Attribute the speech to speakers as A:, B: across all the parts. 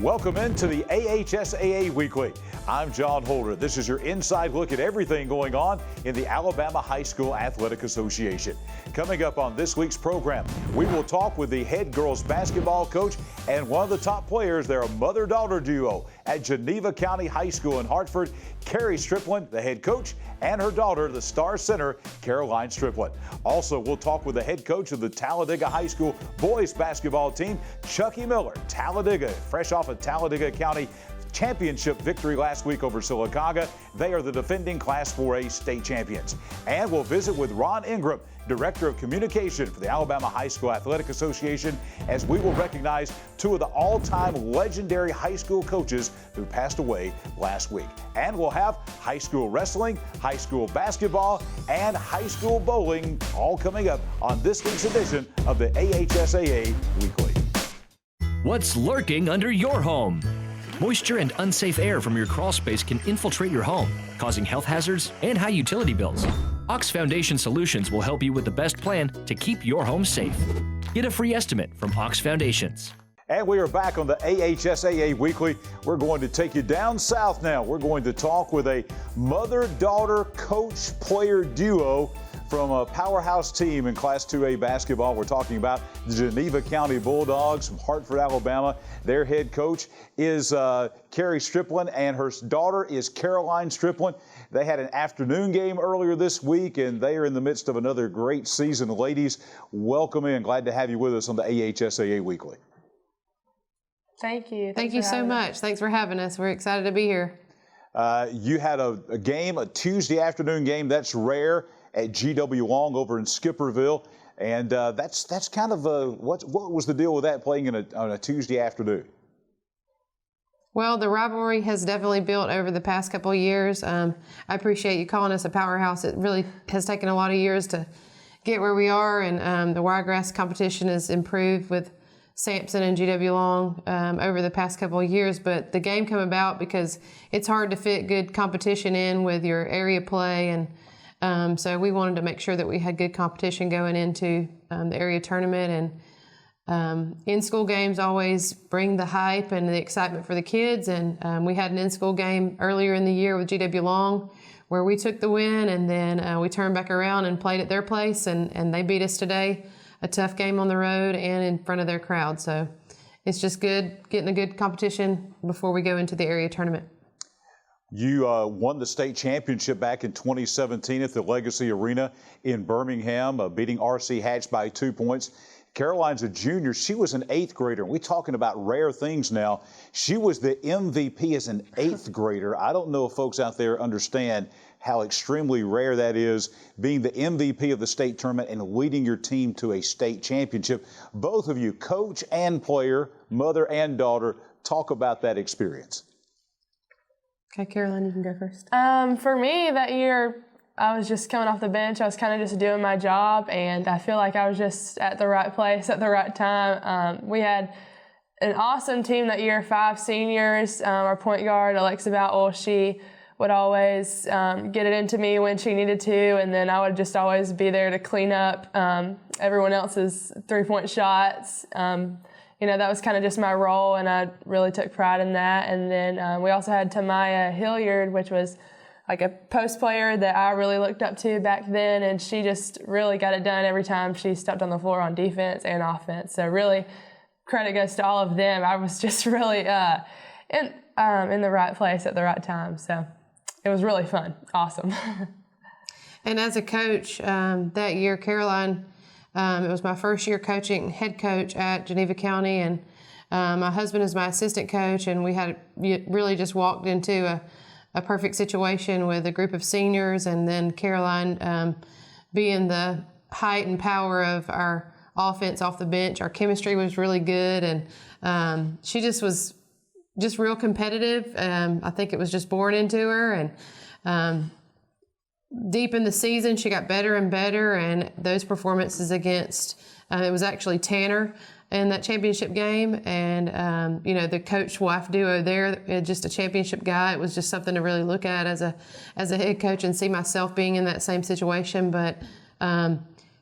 A: Welcome into the AHSAA Weekly. I'm John Holder. This is your inside look at everything going on in the Alabama High School Athletic Association. Coming up on this week's program, we will talk with the head girls basketball coach and one of the top players. They're a mother-daughter duo at Geneva County High School in Hartford. Carrie Striplin, the head coach, and her daughter, the star center, Caroline Striplin. Also, we'll talk with the head coach of the Talladega High School boys basketball team, Chucky Miller. Talladega, fresh off a Talladega County championship victory last week over Sylacauga. They are the defending Class 4A state champions. And we'll visit with Ron Ingram, Director of Communication for the Alabama High School Athletic Association, as we will recognize two of the all-time legendary high school coaches who passed away last week. And we'll have high school wrestling, high school basketball, and high school bowling all coming up on this week's edition of the AHSAA Weekly.
B: What's lurking under your home? Moisture and unsafe air from your crawl space can infiltrate your home, causing health hazards and high utility bills. Ox Foundation Solutions will help you with the best plan to keep your home safe. Get a free estimate from Ox Foundations.
A: And we are back on the AHSAA Weekly. We're going to take you down south now. We're going to talk with a mother-daughter coach-player duo from a powerhouse team in Class 2A basketball. We're talking about the Geneva County Bulldogs from Hartford, Alabama. Their head coach is Carrie Striplin, and her daughter is Caroline Striplin. They had an afternoon game earlier this week, and they are in the midst of another great season. Ladies, welcome in. Glad to have you with us on the AHSAA Weekly.
C: Thank you.
D: Thank you so much. Thanks for having us. We're excited to be here.
A: You had a game, a Tuesday afternoon game. That's rare at GW Long over in Skipperville. And that's kind of what was the deal with that, playing on a Tuesday afternoon?
D: Well, the rivalry has definitely built over the past couple of years. I appreciate you calling us a powerhouse. It really has taken a lot of years to get where we are, and the wiregrass competition has improved with Sampson and GW Long over the past couple of years. But the game came about because it's hard to fit good competition in with your area play, and so we wanted to make sure that we had good competition going into the area tournament. And in-school games always bring the hype and the excitement for the kids. And we had an in-school game earlier in the year with GW Long where we took the win, and then we turned back around and played at their place, and they beat us today. A tough game on the road and in front of their crowd. So it's just good getting a good competition before we go into the area tournament.
A: You won the state championship back in 2017 at the Legacy Arena in Birmingham, beating R.C. Hatch by 2 points. Caroline's a junior. She was an 8th grader. We're talking about rare things now. She was the MVP as an 8th grader. I don't know if folks out there understand how extremely rare that is, being the MVP of the state tournament and leading your team to a state championship. Both of you, coach and player, mother and daughter, talk about that experience.
D: Okay, Caroline, you can go first.
C: For me, that year, I was just coming off the bench. I was kind of just doing my job, and I feel like I was just at the right place at the right time. We had an awesome team that year, 5 seniors. Our point guard, Alexa Bowell, she would always get it into me when she needed to, and then I would just always be there to clean up everyone else's 3-point shots. That was kind of just my role, and I really took pride in that. And then we also had Tamaya Hilliard, which was like a post player that I really looked up to back then, and she just really got it done every time she stepped on the floor on defense and offense. So really, credit goes to all of them. I was just really in the right place at the right time. So it was really fun. Awesome.
D: And as a coach, that year, Caroline, it was my first year coaching, head coach at Geneva County, and my husband is my assistant coach, and we had really just walked into a perfect situation with a group of seniors, and then Caroline being the height and power of our offense off the bench. Our chemistry was really good, and she just was just real competitive. I think it was just born into her, and deep in the season, she got better and better, and those performances against, it was actually Tanner in that championship game, and the coach-wife duo there, just a championship guy. It was just something to really look at as a head coach and see myself being in that same situation. But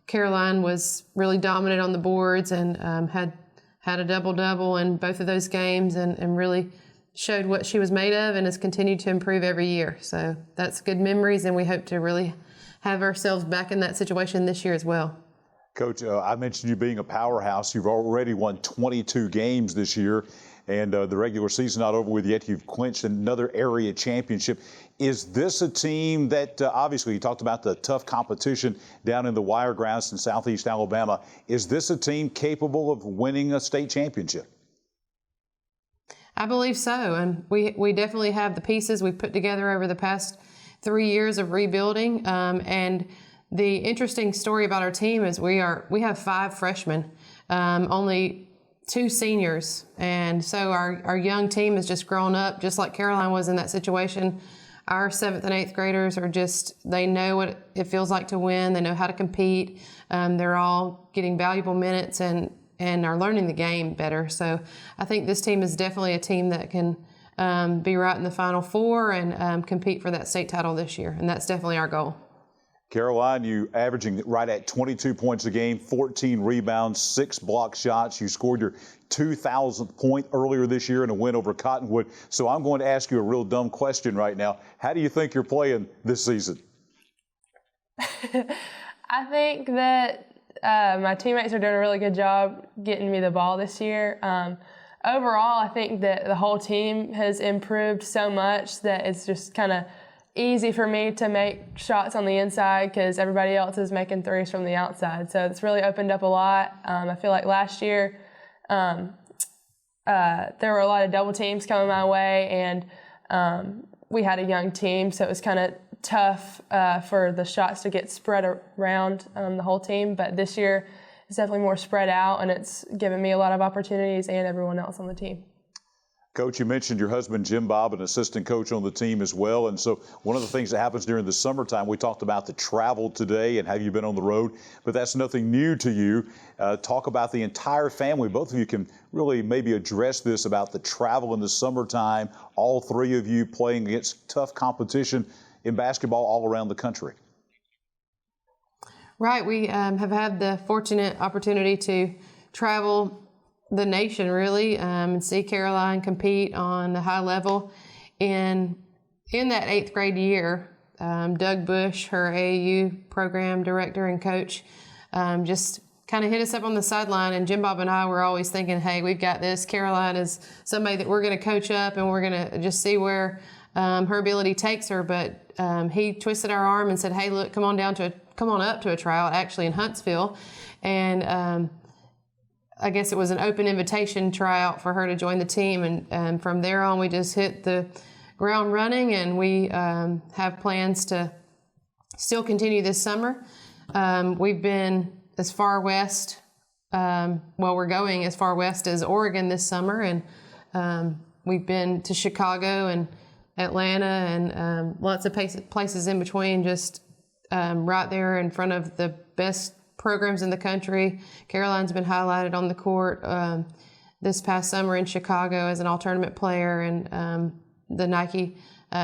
D: Caroline was really dominant on the boards and had had a double-double in both of those games and really showed what she was made of and has continued to improve every year. So that's good memories, and we hope to really have ourselves back in that situation this year as well.
A: Coach, I mentioned you being a powerhouse. You've already won 22 games this year, and the regular season not over with yet. You've clinched another area championship. Is this a team that, obviously you talked about the tough competition down in the Wiregrass in Southeast Alabama. Is this a team capable of winning a state championship?
D: I believe so, and we definitely have the pieces we've put together over the past 3 years of rebuilding. And the interesting story about our team is we have 5 freshmen, only 2 seniors, and so our young team has just grown up, just like Caroline was in that situation. Our 7th and 8th graders are they know what it feels like to win. They know how to compete. They're all getting valuable minutes and are learning the game better. So I think this team is definitely a team that can be right in the Final Four and compete for that state title this year, and that's definitely our goal.
A: Caroline, you averaging right at 22 points a game, 14 rebounds, 6 block shots. You scored your 2,000th point earlier this year in a win over Cottonwood. So I'm going to ask you a real dumb question right now. How do you think you're playing this season?
C: I think that my teammates are doing a really good job getting me the ball this year. Overall, I think that the whole team has improved so much that it's just kind of easy for me to make shots on the inside because everybody else is making threes from the outside. So it's really opened up a lot. I feel like last year there were a lot of double teams coming my way, and we had a young team, so it was kind of tough for the shots to get spread around the whole team. But this year it's definitely more spread out, and it's given me a lot of opportunities and everyone else on the team.
A: Coach, you mentioned your husband, Jim Bob, an assistant coach on the team as well. And so one of the things that happens during the summertime, we talked about the travel today and have you been on the road, but that's nothing new to you. Talk about the entire family. Both of you can really maybe address this about the travel in the summertime, all 3 of you playing against tough competition in basketball all around the country.
D: Right. We have had the fortunate opportunity to travel the nation really and see Caroline compete on a high level. In that 8th grade year, Doug Bush, her AAU program director and coach, just kind of hit us up on the sideline, and Jim Bob and I were always thinking, hey, we've got this. Caroline is somebody that we're going to coach up and we're going to just see where her ability takes her. But he twisted our arm and said, hey, look, come on up to a tryout actually in Huntsville. And I guess it was an open invitation tryout for her to join the team, and from there on we just hit the ground running, and we have plans to still continue this summer. We've been as far west, we're going as far west as Oregon this summer, and we've been to Chicago and Atlanta and lots of places in between, just right there in front of the best programs in the country. Caroline's been highlighted on the court this past summer in Chicago as an all-tournament player and the Nike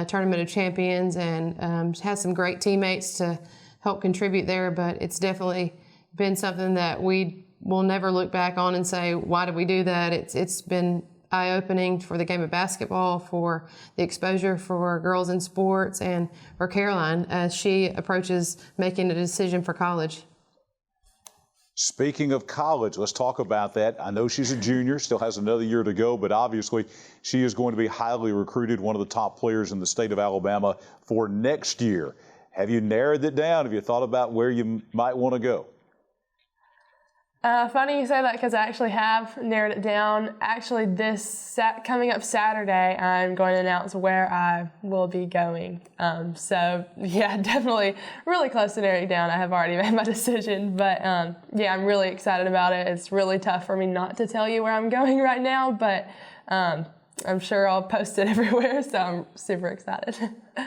D: Tournament of Champions, and has some great teammates to help contribute there. But it's definitely been something that we will never look back on and say, why did we do that? It's been eye-opening for the game of basketball, for the exposure for girls in sports, and for Caroline as she approaches making a decision for college.
A: Speaking of college, let's talk about that. I know she's a junior, still has another year to go, but obviously she is going to be highly recruited, one of the top players in the state of Alabama for next year. Have you narrowed it down? Have you thought about where you might want to go?
C: Funny you say that because I actually have narrowed it down. Actually, coming up Saturday, I'm going to announce where I will be going. So, yeah, definitely really close to narrowing down. I have already made my decision. But, yeah, I'm really excited about it. It's really tough for me not to tell you where I'm going right now, but I'm sure I'll post it everywhere, so I'm super excited.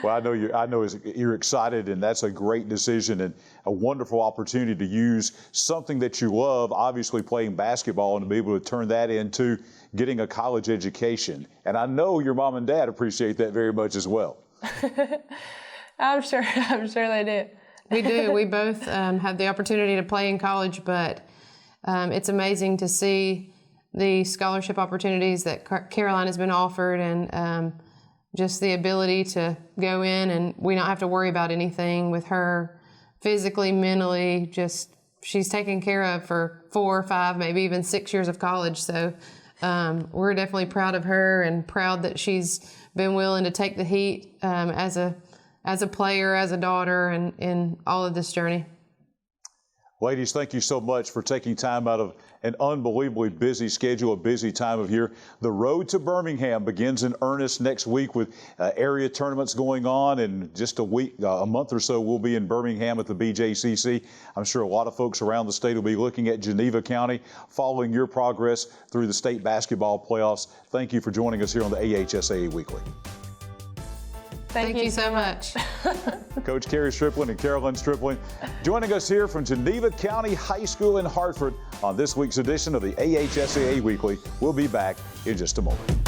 A: Well, I know you're excited, and that's a great decision and a wonderful opportunity to use something that you love, obviously playing basketball, and to be able to turn that into getting a college education. And I know your mom and dad appreciate that very much as well.
C: I'm sure they do.
D: We do. We both have the opportunity to play in college, but it's amazing to see the scholarship opportunities that Caroline has been offered, and just the ability to go in and we don't have to worry about anything with her physically, mentally. Just she's taken care of for 4 or 5, maybe even 6 years of college. So we're definitely proud of her and proud that she's been willing to take the heat as a player, as a daughter, and in all of this journey.
A: Ladies, thank you so much for taking time out of an unbelievably busy schedule, a busy time of year. The road to Birmingham begins in earnest next week with area tournaments going on. In just a month or so, we'll be in Birmingham at the BJCC. I'm sure a lot of folks around the state will be looking at Geneva County, following your progress through the state basketball playoffs. Thank you for joining us here on the AHSAA Weekly.
D: Thank you so much.
A: Coach Carrie Stripling and Carolyn Stripling joining us here from Geneva County High School in Hartford on this week's edition of the AHSAA Weekly. We'll be back in just a moment.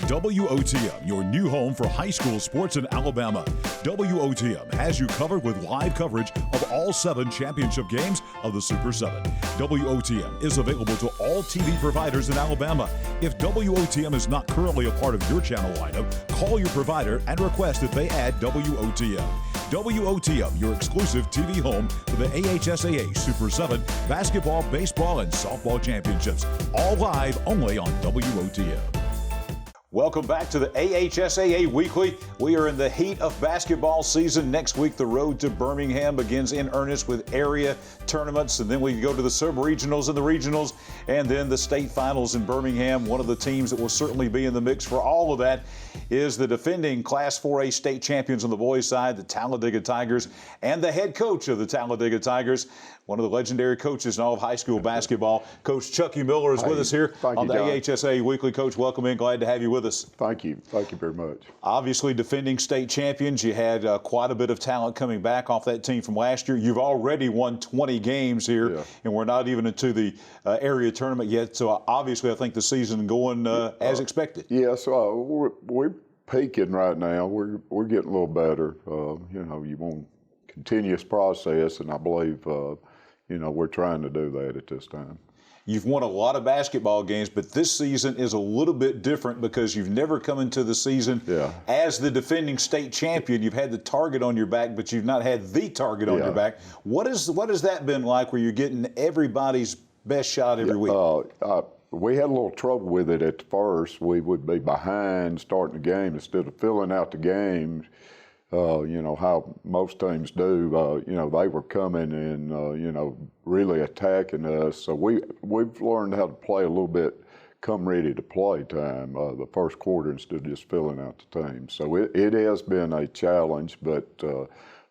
A: WOTM, your new home for high school sports in Alabama. WOTM has you covered with live coverage of all 7 championship games of the Super 7. WOTM is available to all TV providers in Alabama. If WOTM is not currently a part of your channel lineup, call your provider and request that they add WOTM. WOTM, your exclusive TV home for the AHSAA Super 7 basketball, baseball, and softball championships. All live only on WOTM. Welcome back to the AHSAA Weekly. We are in the heat of basketball season. Next week, the road to Birmingham begins in earnest with area tournaments, and then we go to the sub-regionals and the regionals, and then the state finals in Birmingham. One of the teams that will certainly be in the mix for all of that is the defending Class 4A state champions on the boys' side, the Talladega Tigers, and the head coach of the Talladega Tigers, one of the legendary coaches in all of high school basketball. Coach Chucky Miller is with us here on the AHSAA Weekly. Coach, welcome in. Glad to have you with us.
E: Thank you. Thank you very much.
A: Obviously, defending state champions. You had quite a bit of talent coming back off that team from last year. You've already won 20 games here, and we're not even into the area tournament yet. So obviously, I think the season going as expected.
E: Yes, we're peaking right now. We're getting a little better. You want continuous process, and I believe we're trying to do that at this time.
A: You've won a lot of basketball games, but this season is a little bit different because you've never come into the season as the defending state champion. You've had the target on your back, but you've not had the target on your back. What has that been like where you're getting everybody's best shot every week?
E: We had a little trouble with it at first. We would be behind starting the game instead of filling out the games. How most teams do, they were coming and, really attacking us. So we've learned how to play a little bit come ready to play time the first quarter instead of just filling out the team. So it has been a challenge, but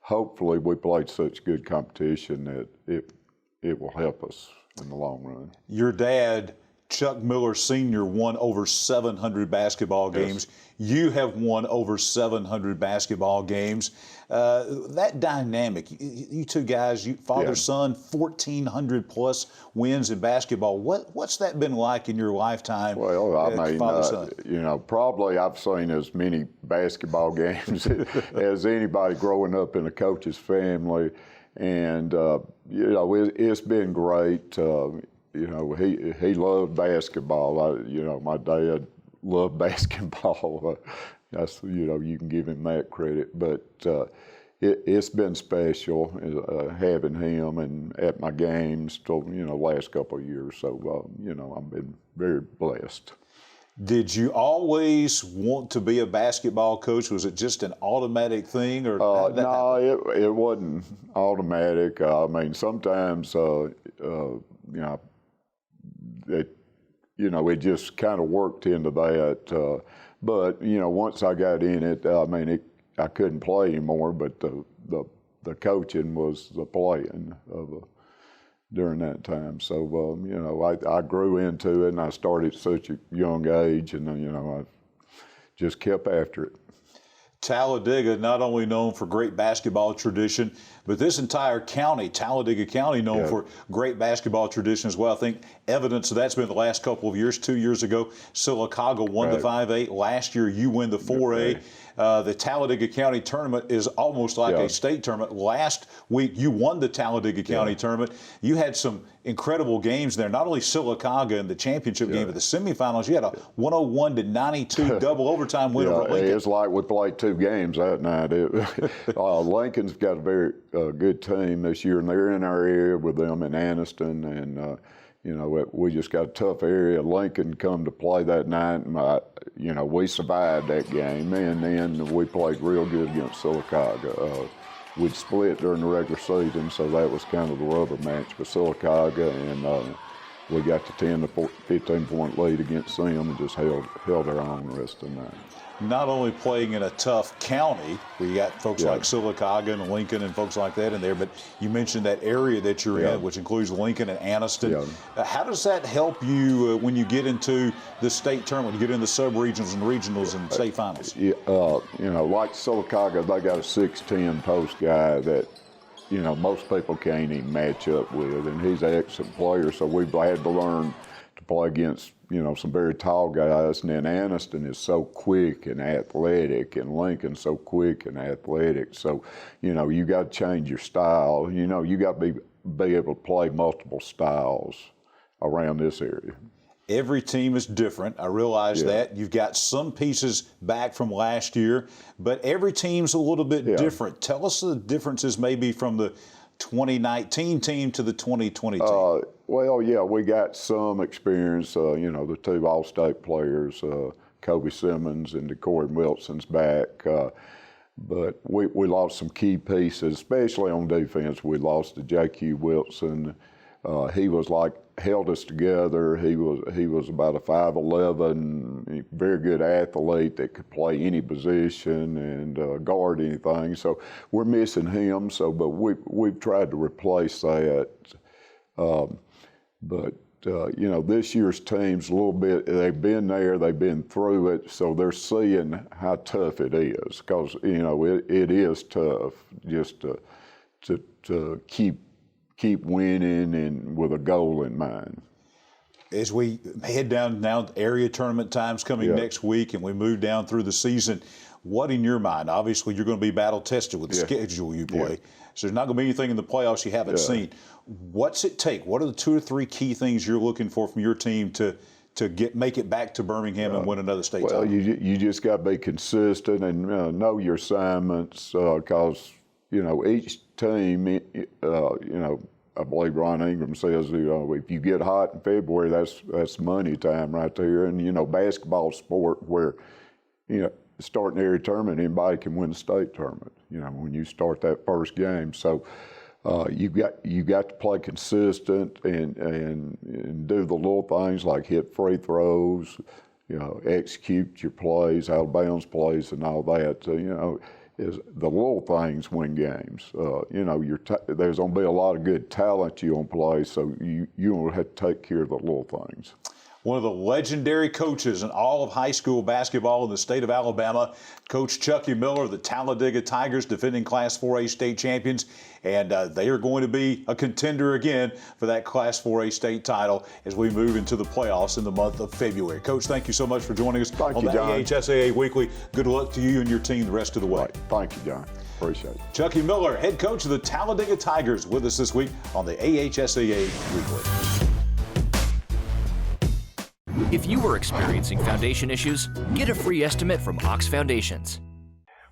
E: hopefully we played such good competition that it will help us in the long run.
A: Your dad, Chuck Miller Sr., won over 700 basketball games. You have won over 700 basketball games. That dynamic, you two guys, father, son, 1,400 plus wins in basketball. What's that been like in your lifetime?
E: Well, I mean, probably I've seen as many basketball games as anybody growing up in a coach's family. And, it's been great. He loved basketball. My dad loved basketball. That's, you can give him that credit. But it's been special having him and at my games till, last couple of years. So, I've been very blessed.
A: Did you always want to be a basketball coach? Was it just an automatic thing? Or
E: no, it wasn't automatic. I mean, sometimes, it just kind of worked into that. But once I got in it, I couldn't play anymore. But the coaching was the playing during that time. So I grew into it, and I started at such a young age, and I just kept after it.
A: Talladega, not only known for great basketball tradition, but this entire county, Talladega County, known for great basketball tradition as well. I think evidence of that's been the last couple of years. 2 years ago, Sylacauga won the 5A. Last year, you win the 4A. The Talladega County tournament is almost like a state tournament. Last week, you won the Talladega County tournament. You had some incredible games there. Not only Sylacauga in the championship game, but the semifinals, you had a 101-92 double overtime win over Lincoln.
E: It's like we played 2 games that night. Lincoln's got a very good team this year, and they're in our area with them in Anniston, and we just got a tough area. Lincoln come to play that night, and we survived that game, and then we played real good against Sylacauga. We'd split during the regular season, so that was kind of the rubber match for Sylacauga, and we got the 10 to 15-point lead against them and just held our own the rest of the night.
A: Not only playing in a tough county, we got folks like Sylacauga and Lincoln and folks like that in there, but you mentioned that area that you're in, which includes Lincoln and Anniston. How does that help you when you get into the state tournament, you get into the sub-regionals and regionals and state finals?
E: Like Sylacauga, they got a 6'10" post guy that most people can't even match up with, and he's an excellent player, so we've had to learn to play against some very tall guys, and then Anniston is so quick and athletic, and Lincoln's so quick and athletic. So, you got to change your style. You got to be able to play multiple styles around this area.
A: Every team is different. I realize that. You've got some pieces back from last year, but every team's a little bit different. Tell us the differences maybe from the 2019 team to the 2020 team.
E: We got some experience. The 2 All-State players, Kobe Simmons and DeCory Wilson's back. But we lost some key pieces, especially on defense. We lost to J.Q. Wilson. He held us together. He was about a 5'11", very good athlete that could play any position and guard anything. So we're missing him. But we've tried to replace that. This year's team's a little bit. They've been there. They've been through it. So they're seeing how tough it is. Because it is tough just to keep winning and with a goal in mind.
A: As we head down now, area tournament time's coming next week, and we move down through the season, what in your mind? Obviously, you're going to be battle tested with the schedule you play. So there's not going to be anything in the playoffs you haven't seen. What's it take? What are the 2 or 3 key things you're looking for from your team to make it back to Birmingham and win another state title?
E: You just got to be consistent and know your assignments, because each team, I believe Ron Ingram says, if you get hot in February, that's money time right there. And basketball sport where starting the area tournament, anybody can win the state tournament. When you start that first game, so you got to play consistent and do the little things like hit free throws, execute your plays, out of bounds plays, and all that. Is the little things win games. There's going to be a lot of good talent you on play, so you don't have to take care of the little things.
A: One of the legendary coaches in all of high school basketball in the state of Alabama, Coach Chucky Miller of the Talladega Tigers, defending Class 4A state champions, and they are going to be a contender again for that Class 4A state title as we move into the playoffs in the month of February. Coach, thank you so much for joining us on the AHSAA Weekly. Good luck to you and your team the rest of the way.
E: Thank you, John. Appreciate it.
A: Chucky Miller, head coach of the Talladega Tigers, with us this week on the AHSAA Weekly.
B: If you are experiencing foundation issues, get a free estimate from Ox Foundations.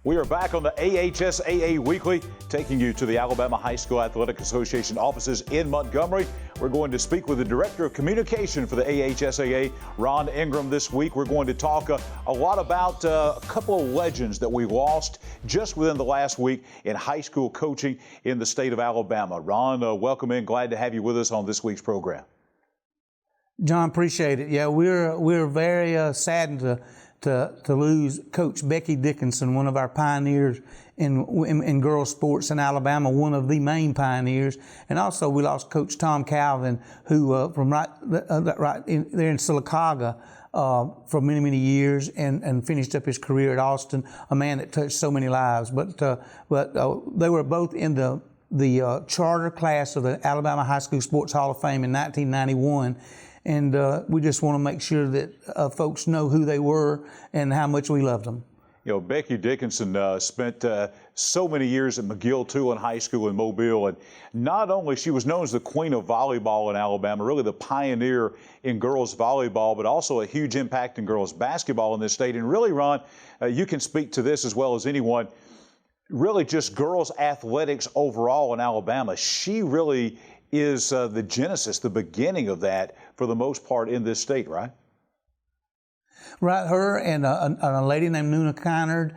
A: We are back on the AHSAA Weekly, taking you to the Alabama High School Athletic Association offices in Montgomery. We're going to speak with the Director of Communication for the AHSAA, Ron Ingram, this week. We're going to talk a lot about a couple of legends that we lost just within the last week in high school coaching in the state of Alabama. Ron, welcome in. Glad to have you with us on this week's program.
F: John, appreciate it. Yeah, we're very saddened to lose Coach Becky Dickinson, one of our pioneers in girls sports in Alabama, one of the main pioneers. And also we lost Coach Tom Calvin, who from right there in Sylacauga for many, many years and finished up his career at Austin, a man that touched so many lives. But they were both in the charter class of the Alabama High School Sports Hall of Fame in 1991. And we just want to make sure that folks know who they were and how much we loved them.
A: Becky Dickinson spent so many years at McGill-Tulane High School in Mobile. And not only she was known as the queen of volleyball in Alabama, really the pioneer in girls volleyball, but also a huge impact in girls basketball in this state. And really, Ron, you can speak to this as well as anyone. Really just girls athletics overall in Alabama. She really is the genesis, the beginning of that for the most part in this state, right?
F: Right, her and a lady named Nuna Kynard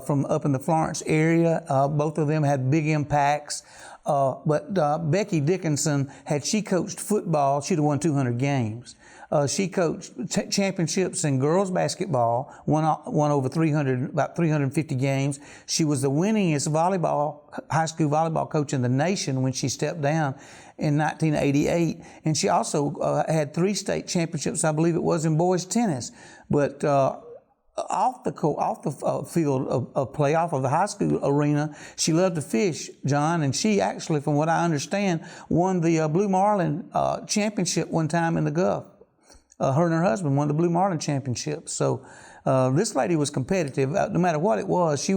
F: from up in the Florence area. Both of them had big impacts. But Becky Dickinson, had she coached football, she'd have won 200 games. She coached championships in girls basketball, won over about 350 games. She was the winningest high school volleyball coach in the nation when she stepped down in 1988. And she also had 3 state championships, I believe it was, in boys tennis. But off the field of play, off of the high school arena, she loved to fish, John, and she actually, from what I understand, won the Blue Marlin championship one time in the Gulf. Her and her husband won the Blue Marlin championship. So this lady was competitive. No matter what it was, she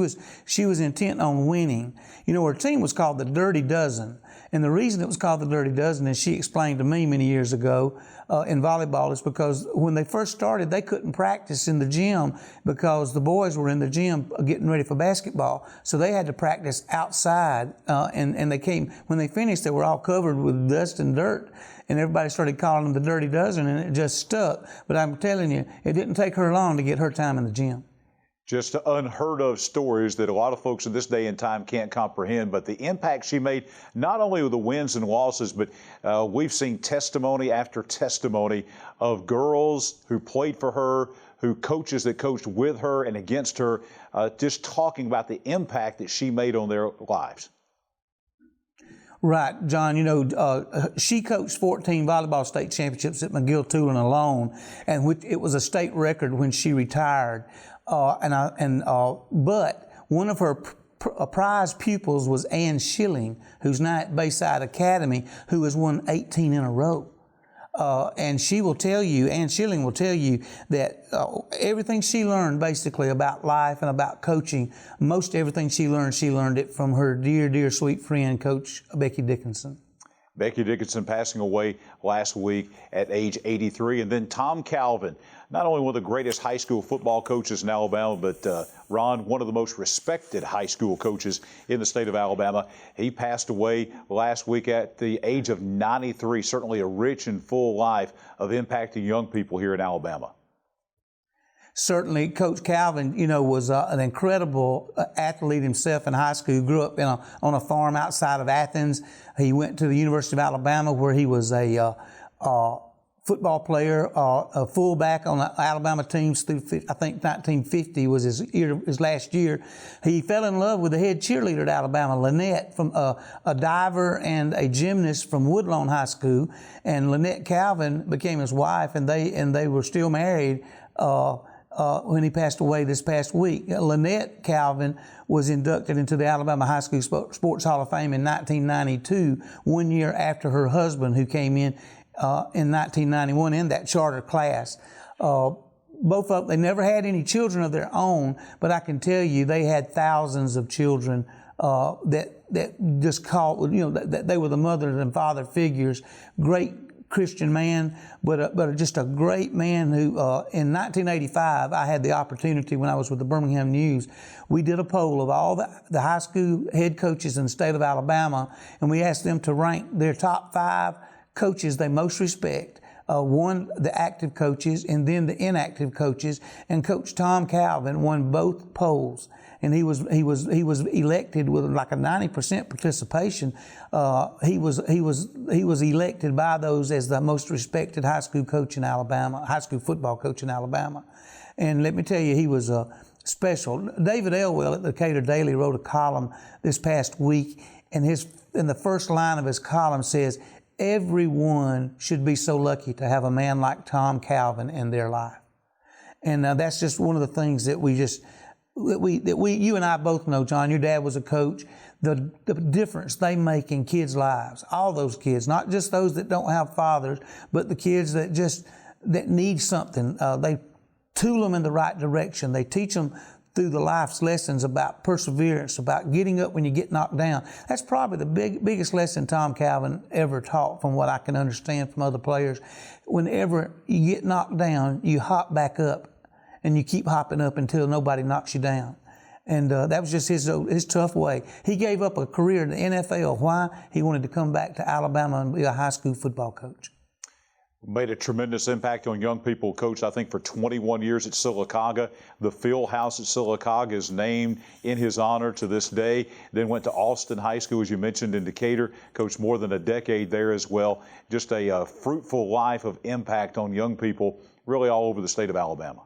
F: was intent on winning. You know, her team was called the Dirty Dozen. And the reason it was called the Dirty Dozen, as she explained to me many years ago in volleyball, is because when they first started, they couldn't practice in the gym because the boys were in the gym getting ready for basketball. So they had to practice outside. And they came, when they finished, they were all covered with dust and dirt. And everybody started calling them the Dirty Dozen, and it just stuck. But I'm telling you, it didn't take her long to get her time in the gym.
A: Just unheard of stories that a lot of folks in this day and time can't comprehend, but the impact she made, not only with the wins and losses, but we've seen testimony after testimony of girls who played for her, who coaches that coached with her and against her, just talking about the impact that she made on their lives.
F: Right, John, you know, she coached 14 volleyball state championships at McGill-Tulane alone, and it was a state record when she retired. But one of her prize pupils was Ann Schilling, who's now at Bayside Academy, who has won 18 in a row. And she will tell you, Ann Schilling will tell you that everything she learned basically about life and about coaching, most everything she learned it from her dear, dear sweet friend, Coach Becky Dickinson.
A: Becky Dickinson passing away last week at age 83. And then Tom Calvin, not only one of the greatest high school football coaches in Alabama, but Ron, one of the most respected high school coaches in the state of Alabama. He passed away last week at the age of 93, certainly a rich and full life of impacting young people here in Alabama.
F: Certainly, Coach Calvin, you know, was an incredible athlete himself in high school. Grew up on a farm outside of Athens. He went to the University of Alabama, where he was a football player, a fullback on the Alabama teams through, I think, 1950 was his last year. He fell in love with the head cheerleader at Alabama, Lynette, from a diver and a gymnast from Woodlawn High School. And Lynette Calvin became his wife, and they were still married when he passed away this past week. Lynette Calvin was inducted into the Alabama High School Sports Hall of Fame in 1992, 1 year after her husband, who came in 1991 in that charter class. Both of them, they never had any children of their own, but I can tell you they had thousands of children that just called, you know, that they were the mother and father figures. Great Christian man, but just a great man who, in 1985, I had the opportunity when I was with the Birmingham News. We did a poll of all the high school head coaches in the state of Alabama, and we asked them to rank their top 5 coaches they most respect. One, the active coaches, and then the inactive coaches. And Coach Tom Calvin won both polls, and he was elected with like a 90% participation. He was elected by those as the most respected high school coach in Alabama, high school football coach in Alabama. And let me tell you, he was special. David Elwell at the Decatur Daily wrote a column this past week, and in the first line of his column says, everyone should be so lucky to have a man like Tom Calvin in their life. And that's just one of the things that you and I both know, John. Your dad was a coach. The difference they make in kids' lives, all those kids, not just those that don't have fathers, but the kids that need something. They tool them in the right direction. They teach them through the life's lessons about perseverance, about getting up when you get knocked down. That's probably the biggest lesson Tom Calvin ever taught, from what I can understand from other players. Whenever you get knocked down, you hop back up, and you keep hopping up until nobody knocks you down. And that was just his tough way. He gave up a career in the NFL. Why? He wanted to come back to Alabama and be a high school football coach.
A: Made a tremendous impact on young people. Coached, I think, for 21 years at Sylacauga. The field house at Sylacauga is named in his honor to this day. Then went to Austin High School, as you mentioned, in Decatur. Coached more than a decade there as well. Just a fruitful life of impact on young people, really all over the state of Alabama.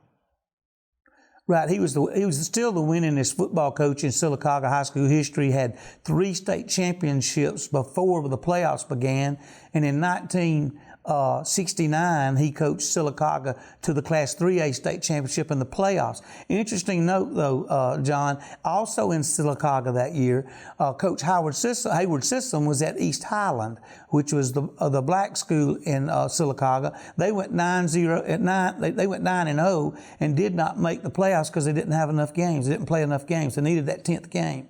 F: Right, he was still the winningest football coach in Sylacauga High School history. Had 3 state championships before the playoffs began, and in 1969 he coached Sylacauga to the Class 3A state championship in the playoffs. Interesting note, though, John, also in Sylacauga that year, Coach Hayward Sissom was at East Highland, which was the black school in Sylacauga. They went 9-0 They went 9-0 and did not make the playoffs because they didn't have enough games. They didn't play enough games. They needed that 10th game.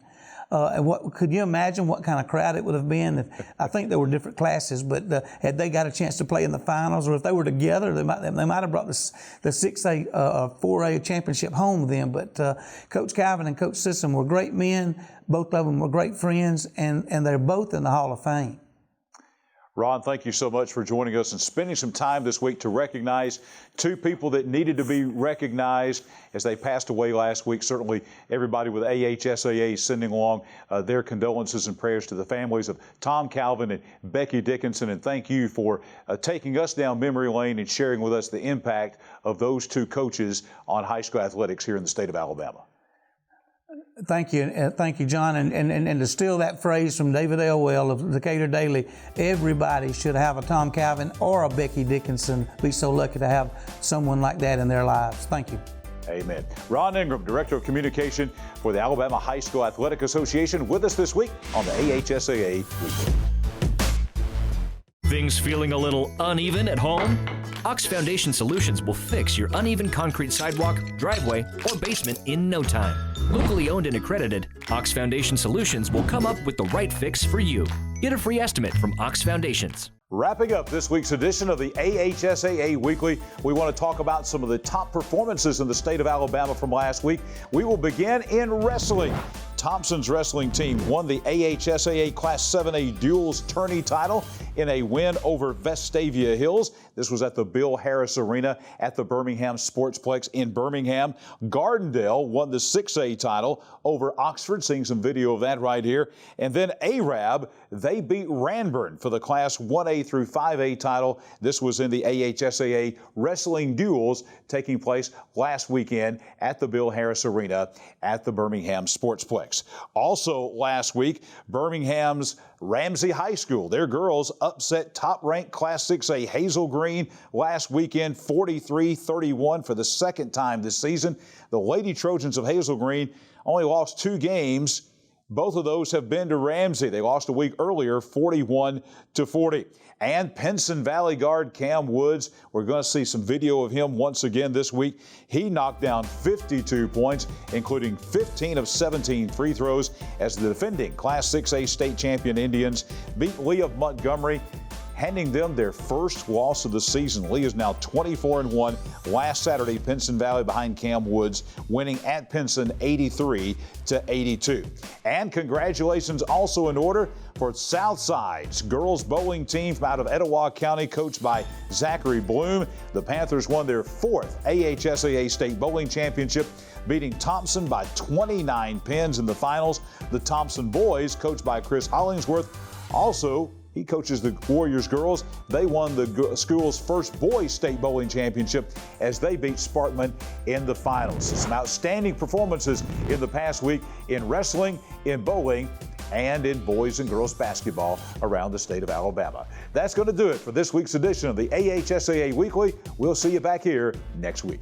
F: And could you imagine what kind of crowd it would have been? I think there were different classes, but had they got a chance to play in the finals, or if they were together, they might have brought the 6A, 4A championship home with them. But Coach Calvin and Coach Sissom were great men. Both of them were great friends, and they're both in the Hall of Fame.
A: Ron, thank you so much for joining us and spending some time this week to recognize 2 people that needed to be recognized as they passed away last week. Certainly everybody with AHSAA sending along their condolences and prayers to the families of Tom Calvin and Becky Dickinson. And thank you for taking us down memory lane and sharing with us the impact of those 2 coaches on high school athletics here in the state of Alabama.
F: Thank you, John. And to steal that phrase from David Elwell of the Decatur Daily, everybody should have a Tom Calvin or a Becky Dickinson. Be so lucky to have someone like that in their lives. Thank you.
A: Amen. Ron Ingram, Director of Communication for the Alabama High School Athletic Association, with us this week on the AHSAA Weekly.
B: Things feeling a little uneven at home? Ox Foundation Solutions will fix your uneven concrete sidewalk, driveway, or basement in no time. Locally owned and accredited, Ox Foundation Solutions will come up with the right fix for you. Get a free estimate from Ox Foundations.
A: Wrapping up this week's edition of the AHSAA Weekly, we want to talk about some of the top performances in the state of Alabama from last week. We will begin in wrestling. Thompson's wrestling team won the AHSAA Class 7A Duals Tourney title in a win over Vestavia Hills. This was at the Bill Harris Arena at the Birmingham Sportsplex in Birmingham. Gardendale won the 6A title over Oxford, seeing some video of that right here. And then Arab, they beat Ranburn for the Class 1A through 5A title. This was in the AHSAA Wrestling Duels taking place last weekend at the Bill Harris Arena at the Birmingham Sportsplex. Also last week, Birmingham's Ramsey High School, their girls upset top-ranked Class 6A Hazel Green last weekend, 43-31 for the second time this season. The Lady Trojans of Hazel Green only lost 2 games. Both of those have been to Ramsey. They lost a week earlier, 41-40. And Pinson Valley guard Cam Woods, we're going to see some video of him once again this week. He knocked down 52 points, including 15 of 17 free throws, as the defending Class 6A state champion Indians beat Lee of Montgomery, handing them their first loss of the season. Lee is now 24-1. Last Saturday, Pinson Valley behind Cam Woods, winning at Pinson 83-82. And congratulations also in order for Southside's girls bowling team from out of Etowah County, coached by Zachary Bloom. The Panthers won their 4th AHSAA State Bowling Championship, beating Thompson by 29 pins in the finals. The Thompson boys, coached by Chris Hollingsworth, also he coaches the Warriors girls. They won the school's first boys state bowling championship as they beat Sparkman in the finals. Some outstanding performances in the past week in wrestling, in bowling, and in boys and girls basketball around the state of Alabama. That's going to do it for this week's edition of the AHSAA Weekly. We'll see you back here next week.